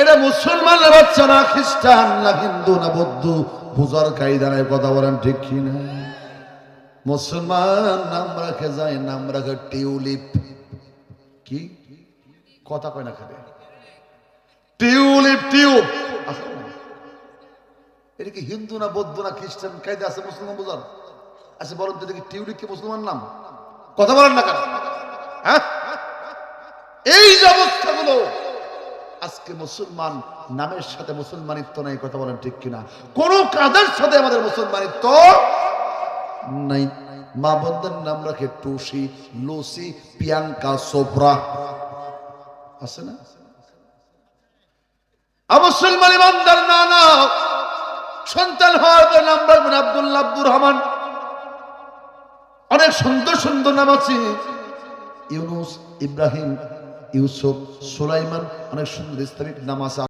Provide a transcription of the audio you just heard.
এটা মুসলমানের বাচ্চা না খ্রিস্টান না হিন্দু না বৌদ্ধ বুঝার কায়দা নাই, কথা বলেন ঠিক কি না? মুসলমান নাম রাখে যায়, নাম রাখে টিউলিপ। কি কথা কয় না খাবে? Tulip, tube. এটা কি হিন্দু না বৌদ্ধ না খ্রিস্টান কায়দা আছে মুসলমান বুঝার? আচ্ছা বলেন তো, দেখি টিউলিপ কি মুসলমান নাম? কথা বলেন না কেন? হ্যাঁ, এই যে অবস্থাগুলো, আজকে মুসলমান নামের সাথে মুসলমানিত্ব নাই, কথা বলেন ঠিক কিনা? কোন কাজের সাথে আমাদের মুসলমানিত্ব নাই। মা বোনদের নাম রাখে টুসি, লুসি, প্রিয়াঙ্কা, চোপড়া, আছে না? মুসলমান ইমানদার নানা সন্তান হওয়ার পর নাম রাখবেন আব্দুল্লাহ, আব্দুর রহমান, অনেক সুন্দর সুন্দর নাম আছে, ইউনুস, ইব্রাহিম, ইউসুফ, সুলাইমান, অনেক সুন্দর ইসলামিক নাম আছে।